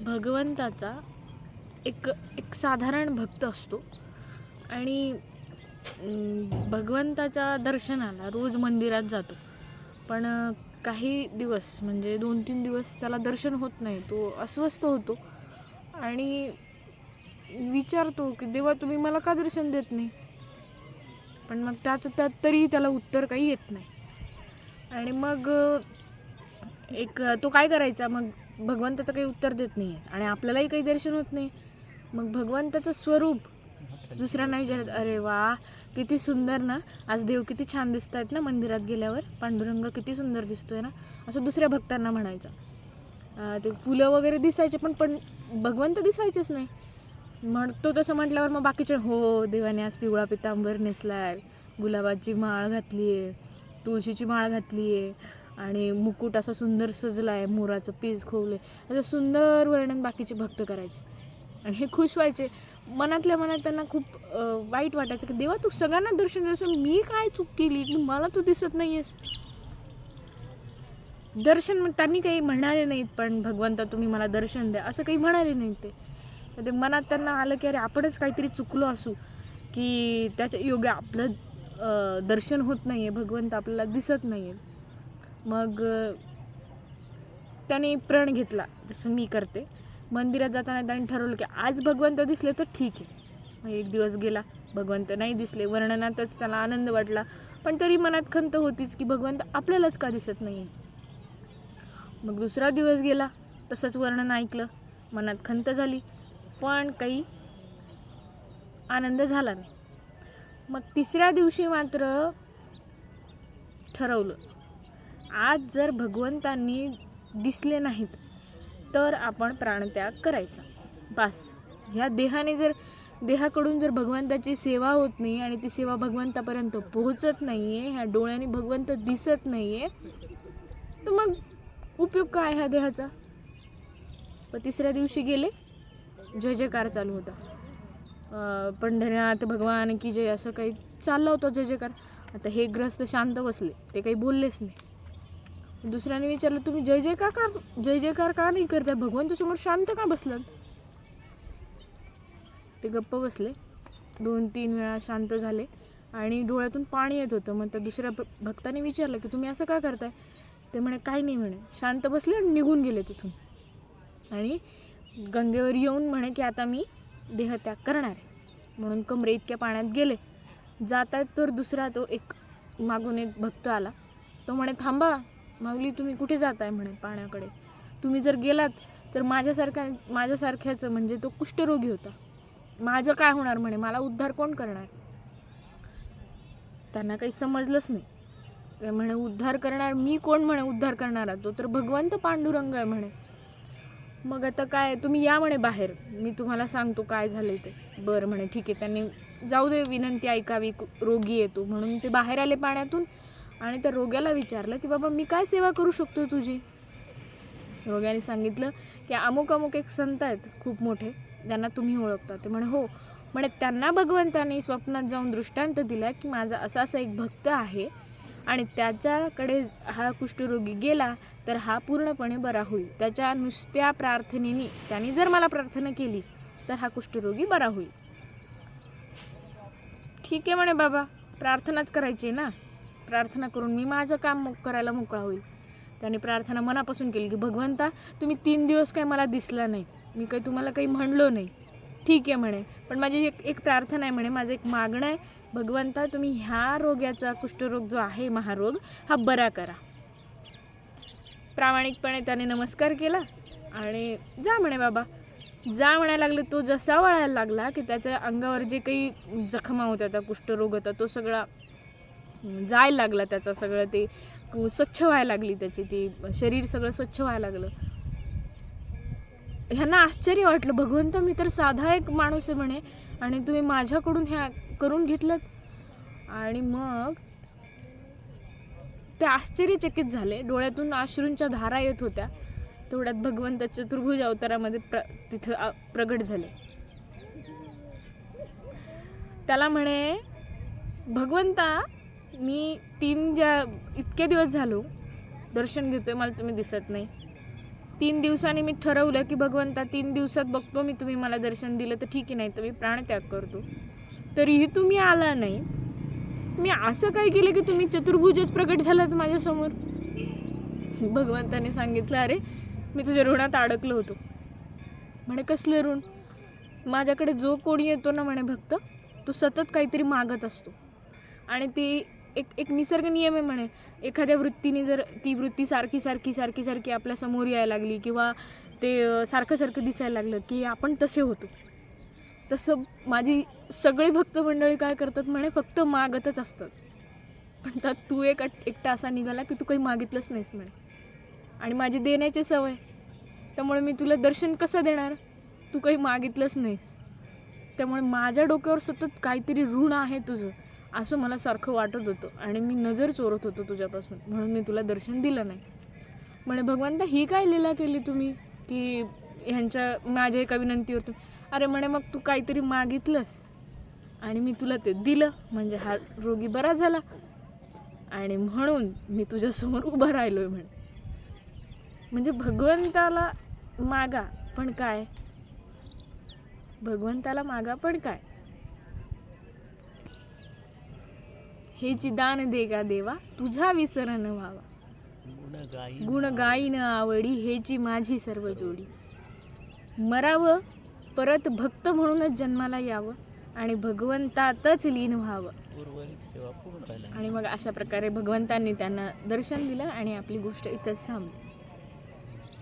भगवंताचा एक एक साधारण भक्त असतो आणि भगवंताच्या दर्शनाला रोज मंदिरात जातो, पण काही दिवस म्हणजे 2-3 दिवस त्याला दर्शन होत नाही. तो अस्वस्थ होतो आणि विचारतो की देवा, तुम्ही मला का दर्शन देत नाही? पण मग त्यात तरी त्याला उत्तर काही येत नाही. आणि मग तो काय करायचा, मग भगवंताचं काही उत्तर देत नाही आहे आणि आपल्यालाही काही दर्शन होत नाही. मग भगवंताचं स्वरूप दुसऱ्यांना विचारत, अरे वा, किती सुंदर ना, आज देव किती छान दिसत आहेत ना मंदिरात गेल्यावर, पांडुरंग किती सुंदर दिसतोय ना, असं दुसऱ्या भक्तांना म्हणायचं. ते फुलं वगैरे दिसायचे पण भगवंत दिसायचेच नाही. तो तसं म्हटल्यावर मग बाकीचे, हो, देवाने आज पिवळा पितांबर नेसलाय, गुलाबाची माळ घातली आहे, तुळशीची माळ घातली आहे आणि मुकुट असा सुंदर सजला आहे, मोराचं पीस खोवले, असं सुंदर वर्णन बाकीचे भक्त करायचे आणि हे खुश व्हायचे. मनातल्या मनात त्यांना खूप वाईट वाटायचं की देवा, तू सगळ्यांना दर्शन देतो, मी काय चूक केली की मला तू दिसत नाही आहेस? दर्शन त्यांनी काही म्हणाले नाहीत, पण भगवंता तुम्ही मला दर्शन द्या असं काही म्हणाले नाहीत. ते मनात त्यांना आलं की अरे आपणच काहीतरी चुकलो असू की त्याच्या योग्य आपलं दर्शन होत नाही आहे, भगवंत आपल्याला दिसत नाही आहे. मग त्याने प्रण घेतला, जसं मी करते. मंदिरात जाताना त्याने ठरवलं की आज भगवंत दिसले तर ठीक आहे. मग एक दिवस गेला, भगवंत नाही दिसले. वर्णनातच त्याला आनंद वाटला, पण तरी मनात खंत होतीच की भगवंत आपल्यालाच का दिसत नाही आहे. मग दुसरा दिवस गेला, तसंच वर्णन ऐकलं, मनात खंत झाली, पण काही आनंद झाला नाही. मग तिसऱ्या दिवशी मात्र ठरवलं, आज जर भगवंतांनी दिसले नाहीत तर आपण प्राणत्याग करायचा. बस, ह्या देहाकडून जर भगवंताची सेवा होत नाही आणि ती सेवा भगवंतापर्यंत पोहोचत नाही आहे, ह्या डोळ्यांनी भगवंत दिसत नाही आहे, तर मग उपयोग काय ह्या देहाचा? पण तिसऱ्या दिवशी गेले, जय जयकार चालू होता, पंढरीनाथ भगवान की जय, असं काही चाललं होतं जय जयकार. आता हे ग्रस्त शांत बसले, ते काही बोललेच नाही. दुसऱ्याने विचारलं, तुम्ही जय जयकार का नाही करताय? भगवंतासमोर शांत का बसलात? ते गप्प बसले, 2-3 वेळा शांत झाले आणि डोळ्यातून पाणी येत होतं. मग त्या दुसऱ्या भक्ताने विचारलं की तुम्ही असं का करताय? ते म्हणे काही नाही, म्हणे शांत बसले आणि निघून गेले तिथून. आणि गंगेवर येऊन म्हणे की आता मी देहत्याग करणार आहे म्हणून कमरे इतक्या पाण्यात गेले. जातात तर दुसरा तो एक मागून एक भक्त आला. तो म्हणे, थांबा माऊली, तुम्ही कुठे जाताय? म्हणे पाण्याकडे. तुम्ही जर गेलात तर माझ्यासारख्याचं, म्हणजे तो कुष्ठरोगी होता, माझं काय होणार? म्हणे मला उद्धार कोण करणार? त्यांना काही समजलंच नाही. म्हणे उद्धार करणार मी कोण? म्हणे उद्धार करणारा तो तर भगवंत पांडुरंग आहे म्हणे. मग आता काय, तुम्ही या म्हणे बाहेर, मी तुम्हाला सांगतो काय झालंय ते. बरं म्हणे, ठीक आहे. त्यांनी जाऊ दे, विनंती ऐकावी, रोगी येतो म्हणून ते बाहेर आले पाण्यातून आणि त्या रोग्याला विचारलं की बाबा, मी काय सेवा करू शकतो तुझी? रोग्याने सांगितलं की अमुक एक संत आहेत खूप मोठे, ज्यांना तुम्ही ओळखता. ते म्हणे हो. म्हणे त्यांना भगवंताने स्वप्नात जाऊन दृष्टांत दिला की माझा असा एक भक्त आहे आणि त्याच्याकडे हा कुष्ठरोगी गेला तर हा पूर्णपणे बरा होईल. त्याच्या नुसत्या प्रार्थनेने, त्याने जर मला प्रार्थना केली तर हा कुष्ठरोगी बरा होईल. ठीक आहे म्हणे बाबा, प्रार्थनाच करायची ना, प्रार्थना करून मी माझं काम करायला मोकळा होईल. त्याने प्रार्थना मनापासून केली की भगवंता, तुम्ही 3 दिवस काय मला दिसला नाही, मी काही तुम्हाला काही म्हणलो नाही, ठीक आहे म्हणे, पण माझी एक प्रार्थना आहे म्हणे, माझं एक मागणं आहे, भगवंता तुम्ही ह्या रोग्याचा, कुष्ठरोग जो आहे महारोग, हा बरा करा. प्रामाणिकपणे त्याने नमस्कार केला आणि जा म्हणे बाबा. जा म्हणायला लागले. तो जसा वळायला लागला की त्याच्या अंगावर जे काही जखमा होत्या, त्या कुष्ठरोग होता, तो सगळा जायला लागला. त्याचं सगळं ते स्वच्छ व्हायला लागली, त्याची ती शरीर सगळं स्वच्छ व्हायला लागलं. ह्यांना आश्चर्य वाटलं, भगवंत मी तर साधा एक माणूस आहे म्हणे आणि तुम्ही माझ्याकडून ह्या करून घेतलं. आणि मग ते आश्चर्यचकित झाले, डोळ्यातून अश्रूंच्या धारा येत होत्या. तेवढ्यात भगवंत चतुर्भुज अवतारामध्ये तिथं प्रगट झाले. त्याला म्हणे, भगवंता मी इतके दिवस झालो दर्शन घेतोय, मला तुम्ही दिसत नाही. 3 दिवसांनी मी ठरवलं की भगवंता 3 दिवसात बघतो मी, तुम्ही मला दर्शन दिलं तर ठीक आहे, नाही तर मी प्राणत्याग करतो. तरीही तुम्ही आला नाही. मी असं काय केलं की तुम्ही चतुर्भुजच प्रकट झालात माझ्यासमोर? भगवंताने सांगितलं, अरे मी तुझ्या ऋणात अडकलो होतो. म्हणे कसलं ऋण? माझ्याकडे जो कोणी येतो ना म्हणे भक्त, तो सतत काहीतरी मागत असतो. आणि ती एक निसर्ग नियम आहे म्हणे. एखाद्या वृत्तीने जर ती वृत्ती सारखी सारखी सारखी सारखी आपल्या समोर यायला लागली किंवा ते सारखं सारखं दिसायला लागलं की आपण तसे होतो. तसं माझी सगळी भक्त मंडळी काय करतात म्हणे, फक्त मागतच असतात. पण त्यात तू एकटा असा निघाला की तू काही मागितलंच नाहीस म्हणे. आणि माझी देण्याची सवय, त्यामुळे मी तुला दर्शन कसं देणार? तू काही मागितलंच नाहीस. त्यामुळे माझ्या डोक्यावर सतत काहीतरी ऋण आहे तुझं, असं मला सारखं वाटत होतं आणि मी नजर चोरत होतो तुझ्यापासून, म्हणून मी तुला दर्शन दिलं नाही. म्हणे भगवंता ही काय लीला केली तुम्ही की ह्यांच्या माझ्या एका विनंतीवर अरे म्हणे मग तू काहीतरी मागितलंस आणि मी तुला ते दिलं, म्हणजे हा रोगी बरा झाला आणि म्हणून मी तुझ्यासमोर उभा राहिलोय म्हणे. म्हणजे भगवंताला मागा पण काय, भगवंताला मागा पण काय, हेची दान दे गा देवा, तुझा विसर न व्हावा. गुण गाईन आवडी, हेची माझी सर्व जोडी. मरावं परत भक्त म्हणूनच जन्माला यावं आणि भगवंतातच लीन व्हावं. आणि मग अशा प्रकारे भगवंतांनी त्यांना दर्शन दिलं आणि आपली गोष्ट इथंच थांबली.